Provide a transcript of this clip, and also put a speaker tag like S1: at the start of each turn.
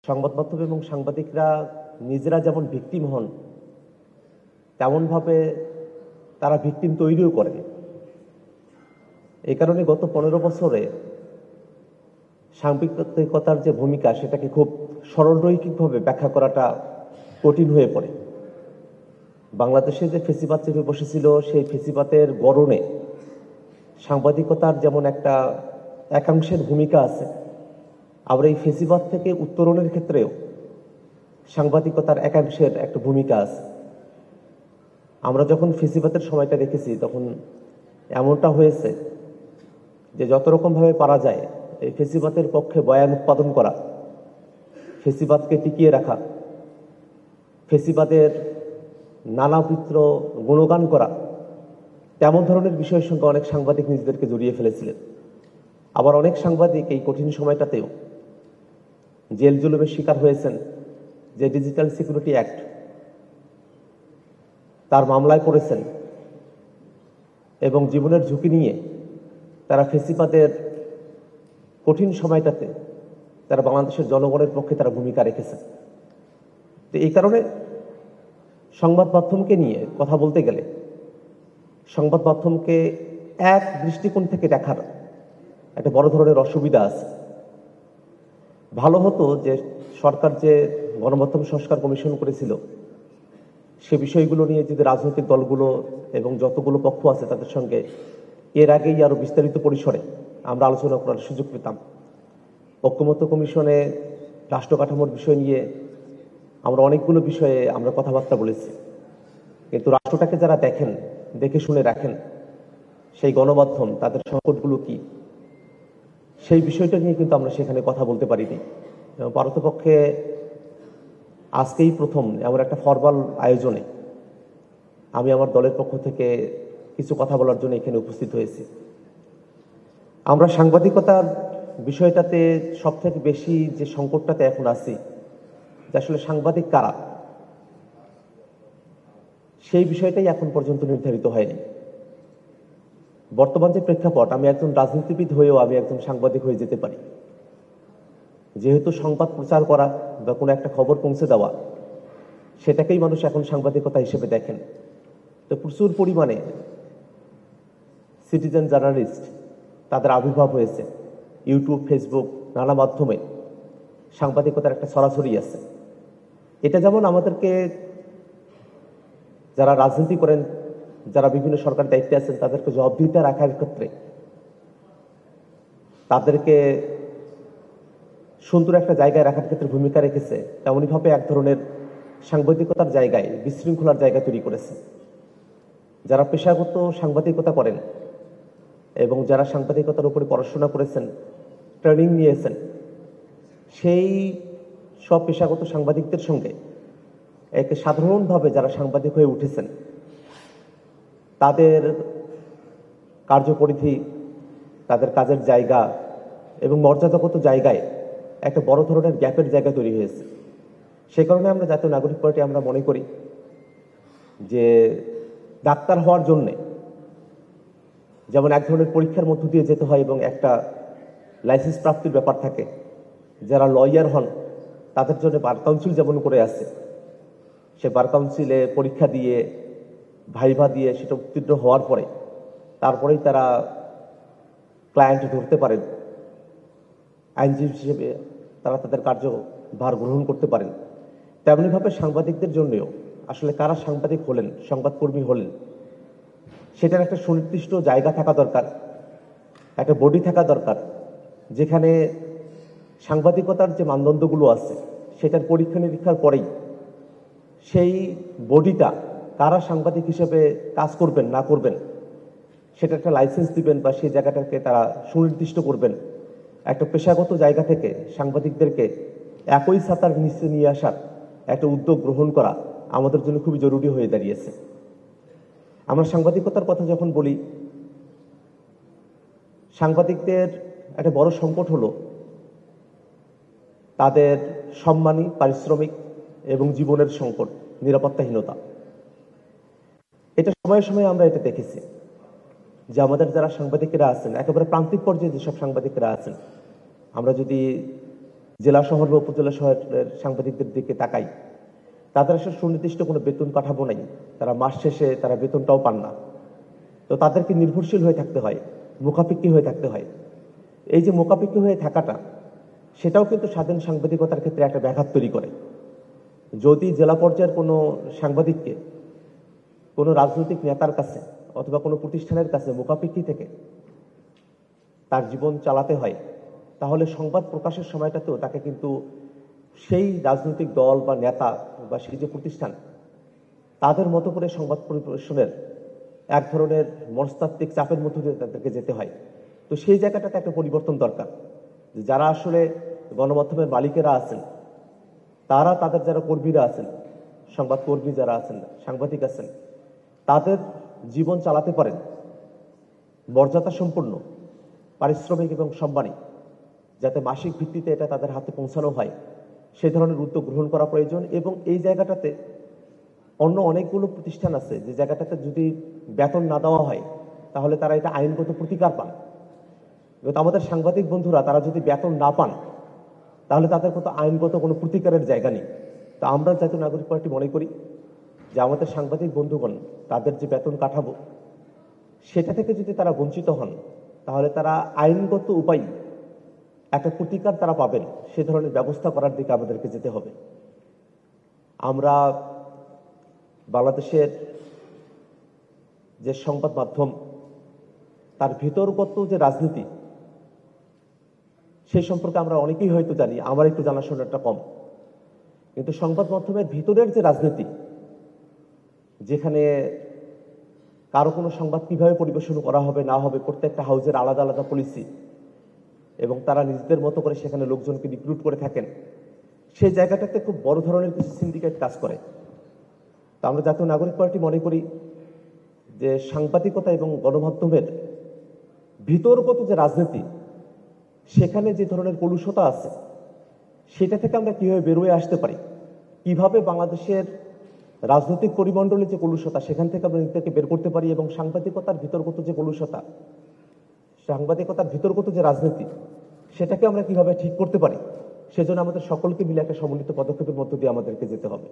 S1: সংবাদ মাধ্যম এবং সাংবাদিকরা নিজেরা যেমন ভিকটিম হন, তেমনভাবে তারা ভিকটিম তৈরিও করে। এই কারণে গত 15 বছরে সাংবাদিকতার যে ভূমিকা, সেটাকে খুব সরলরৈখিকভাবে ব্যাখ্যা করাটা কঠিন হয়ে পড়ে। বাংলাদেশে যে ফেসিবাদ চেপে বসেছিল, সেই ফেসিবাদের গড়নে সাংবাদিকতার যেমন একটা একাংশের ভূমিকা আছে, আবার এই ফেসিবাদ থেকে উত্তরণের ক্ষেত্রেও সাংবাদিকতার একাংশের একটা ভূমিকা আছে। আমরা যখন ফেসিবাদের সময়টা দেখেছি, তখন এমনটা হয়েছে যে যত রকমভাবে পারা যায় এই ফেসিবাদের পক্ষে বয়ান উৎপাদন করা, ফেসিবাদকে টিকিয়ে রাখা, ফেসিবাদের নানাবিধ গুণগান করা, তেমন ধরনের বিষয়ের সঙ্গে অনেক সাংবাদিক নিজেদেরকে জড়িয়ে ফেলেছিলেন। আবার অনেক সাংবাদিক এই কঠিন সময়টাতেও জেল জুলুমের শিকার হয়েছেন। যে ডিজিটাল সিকিউরিটি অ্যাক্ট, তার মামলায় পড়েছেন এবং জীবনের ঝুঁকি নিয়ে তারা ফেসিবাদের কঠিন সময়টাতে তারা বাংলাদেশের জনগণের পক্ষে তারা ভূমিকা রেখেছেন। তো এই কারণে সংবাদ মাধ্যমকে নিয়ে কথা বলতে গেলে সংবাদ মাধ্যমকে এক দৃষ্টিকোণ থেকে দেখার একটা বড় ধরনের অসুবিধা আছে। ভালো হতো যে সরকার যে গণমাধ্যম সংস্কার কমিশন করেছিল, সে বিষয়গুলো নিয়ে যদি রাজনৈতিক দলগুলো এবং যতগুলো পক্ষ আছে তাদের সঙ্গে এর আগেই আরো বিস্তারিত পরিসরে আমরা আলোচনা করার সুযোগ পেতাম। ঐকমত্য কমিশনে রাষ্ট্র কাঠামোর বিষয় নিয়ে আমরা অনেকগুলো বিষয়ে আমরা কথাবার্তা বলেছি, কিন্তু রাষ্ট্রটাকে যারা দেখেন, দেখে শুনে রাখেন, সেই গণমাধ্যম তাদের সংকটগুলো কি, সেই বিষয়টা নিয়ে কিন্তু আমরা সেখানে কথা বলতে পারিনি। পারতপক্ষে আজকেই প্রথম এমন একটা ফরমাল আয়োজনে আমি আমার দলের পক্ষ থেকে কিছু কথা বলার জন্য এখানে উপস্থিত হয়েছি। আমরা সাংবাদিকতার বিষয়টাতে সব থেকে বেশি যে সংকটটাতে এখন আছি, যে আসলে সাংবাদিক কারা, সেই বিষয়টাই এখন পর্যন্ত নির্ধারিত হয়নি। বর্তমান যে প্রেক্ষাপট, আমি একজন রাজনীতিবিদ হয়েও আমি একজন সাংবাদিক হয়ে যেতে পারি। যেহেতু সংবাদ প্রচার করা বা কোনো একটা খবর পৌঁছে দেওয়া, সেটাকেই মানুষ এখন সাংবাদিকতা হিসেবে দেখেন। তো প্রচুর পরিমাণে সিটিজেন জার্নালিস্ট তাদের আবির্ভাব হয়েছে। ইউটিউব, ফেসবুক, নানা মাধ্যমে সাংবাদিকতার একটা ছড়াছড়ি আছে। এটা যেমন আমাদেরকে, যারা রাজনীতি করেন, যারা বিভিন্ন সরকার দায়িত্বে আছেন, তাদেরকে জবাবদিহিতা রাখার ক্ষেত্রে তাদেরকে সুন্দর একটা জায়গায় রাখার ক্ষেত্রে ভূমিকা রেখেছে, তেমনইভাবে এক ধরনের সাংবাদিকতার জায়গায় বিশৃঙ্খলার জায়গা তৈরি করেছে। যারা পেশাগত সাংবাদিকতা করেন এবং যারা সাংবাদিকতার উপরে পড়াশোনা করেছেন, ট্রেনিং নিয়েছেন, সেই সব পেশাগত সাংবাদিকদের সঙ্গে একে সাধারণভাবে যারা সাংবাদিক হয়ে উঠেছেন, তাদের কার্যপরিধি, তাদের কাজের জায়গা এবং মর্যাদাগত জায়গায় একটা বড় ধরনের গ্যাপের জায়গা তৈরি হয়েছে। সে কারণে আমরা জাতীয় নাগরিক পার্টি আমরা মনে করি যে ডাক্তার হওয়ার জন্যে যেমন এক ধরনের পরীক্ষার মধ্য দিয়ে যেতে হয় এবং একটা লাইসেন্স প্রাপ্তির ব্যাপার থাকে, যারা লয়ার হন তাদের জন্য বার কাউন্সিল যেমন করে আছে, সে বার কাউন্সিলে পরীক্ষা দিয়ে, ভাইভা দিয়ে সেটা উত্তীর্ণ হওয়ার পরে তারপরেই তারা ক্লায়েন্ট ধরতে পারেন, আইনজীবী হিসেবে তারা তাদের কার্যভার গ্রহণ করতে পারেন। তেমনিভাবে সাংবাদিকদের জন্যও আসলে কারা সাংবাদিক হলেন, সংবাদকর্মী হলেন, সেটার একটা সুনির্দিষ্ট জায়গা থাকা দরকার, একটা বডি থাকা দরকার, যেখানে সাংবাদিকতার যে মানদণ্ডগুলো আছে সেটার পরীক্ষা নিরীক্ষার পরেই সেই বডিটা কারা সাংবাদিক হিসেবে কাজ করবেন না করবেন সেটা একটা লাইসেন্স দিবেন বা সেই জায়গাটাকে তারা সুনির্দিষ্ট করবেন। একটা পেশাগত জায়গা থেকে সাংবাদিকদেরকে একই ছাতার নিচে নিয়ে আসার একটা উদ্যোগ গ্রহণ করা আমাদের জন্য খুবই জরুরি হয়ে দাঁড়িয়েছে। আমরা সাংবাদিকতার কথা যখন বলি, সাংবাদিকদের একটা বড় সংকট হলো তাদের সম্মানী, পারিশ্রমিক এবং জীবনের সংকট, নিরাপত্তাহীনতা। এটা সময়ে সময়ে আমরা এটা দেখেছি যে আমাদের যারা সাংবাদিকেরা আছেন, একেবারে প্রান্তিক পর্যায়ে যেসব সাংবাদিকেরা আছেন, আমরা যদি জেলা শহর বা উপজেলা শহরের সাংবাদিকদের দিকে তাকাই, তাদের আসলে সুনির্দিষ্ট কোনো বেতন কাঠামো নাই। তারা মাস শেষে তারা বেতনটাও পান না। তো তাদেরকে নির্ভরশীল হয়ে থাকতে হয়, মুখাপেক্ষী হয়ে থাকতে হয়। এই যে মুখাপেক্ষী হয়ে থাকাটা, সেটাও কিন্তু স্বাধীন সাংবাদিকতার ক্ষেত্রে একটা ব্যাঘাত তৈরি করে। যদি জেলা পর্যায়ের কোনো সাংবাদিককে কোনো রাজনৈতিক নেতার কাছে অথবা কোনো প্রতিষ্ঠানের কাছে মুখাপেক্ষী থেকে তার জীবন চালাতে হয়, তাহলে সংবাদ প্রকাশের সময়টাতেও তাকে কিন্তু সেই রাজনৈতিক দল বা নেতা বা সেই যে প্রতিষ্ঠান, তাদের মতো করে সংবাদ পরিবেশনের এক ধরনের মনস্তাত্ত্বিক চাপের মধ্য দিয়ে তাদেরকে যেতে হয়। তো সেই জায়গাটাতে একটা পরিবর্তন দরকার। যারা আসলে গণমাধ্যমের মালিকেরা আছেন, তারা তাদের যারা কর্মীরা আছেন, সংবাদ কর্মী যারা আছেন, সাংবাদিক আছেন, তাদের জীবন চালাতে পারেন মর্যাদা সম্পন্ন, পারিশ্রমিক এবং সম্মানী, যাতে মাসিক ভিত্তিতে এটা তাদের হাতে পৌঁছানো হয়, সেই ধরনের উদ্যোগ গ্রহণ করা প্রয়োজন। এবং এই জায়গাটাতে অন্য অনেকগুলো প্রতিষ্ঠান আছে যে জায়গাটাতে যদি বেতন না দেওয়া হয়, তাহলে তারা এটা আইনগত প্রতিকার পান। কিন্তু আমাদের সাংবাদিক বন্ধুরা তারা যদি বেতন না পান, তাহলে তাদের কত আইনগত কোনো প্রতিকারের জায়গা নেই। তো আমরা জাতীয় নাগরিক পার্টি মনে করি যে আমাদের সাংবাদিক বন্ধুগণ তাদের যে বেতন কাঠামো, সেটা থেকে যদি তারা বঞ্চিত হন, তাহলে তারা আইনগত উপায় একটা প্রতিকার তারা পাবেন, সে ধরনের ব্যবস্থা করার দিকে আমাদেরকে যেতে হবে। আমরা বাংলাদেশের যে সংবাদ মাধ্যম, তার ভিতরগত যে রাজনীতি, সেই সম্পর্কে আমরা অনেকেই হয়তো জানি, আমার একটু জানাশোনাটা কম। কিন্তু সংবাদ মাধ্যমের ভিতরের যে রাজনীতি, যেখানে কারো কোনো সংবাদ কিভাবে পরিবেশন করা হবে না হবে, প্রত্যেকটা হাউজের আলাদা আলাদা পলিসি, এবং তারা নিজেদের মতো করে সেখানে লোকজনকে রিক্রুট করে থাকেন, সেই জায়গাটাতে খুব বড় ধরনের কিছু সিন্ডিকেট কাজ করে। তো আমরা জাতীয় নাগরিক পার্টি মনে করি যে সাংবাদিকতা এবং গণমাধ্যমের ভিতরগত যে রাজনীতি, সেখানে যে ধরনের কলুষতা আছে, সেটা থেকে আমরা কিভাবে বেরোয় আসতে পারি, কিভাবে বাংলাদেশের রাজনৈতিক পরিমণ্ডলে যে কলুষতা, সেখান থেকে আমরা নিজেদেরকে বের করতে পারি, এবং সাংবাদিকতার ভিতরগত যে কলুষতা, সাংবাদিকতার ভিতরগত যে রাজনীতি, সেটাকে আমরা কিভাবে ঠিক করতে পারি, সেজন্য আমাদের সকলকে মিলে একটা সমন্বিত পদক্ষেপের মধ্য দিয়ে আমাদেরকে যেতে হবে।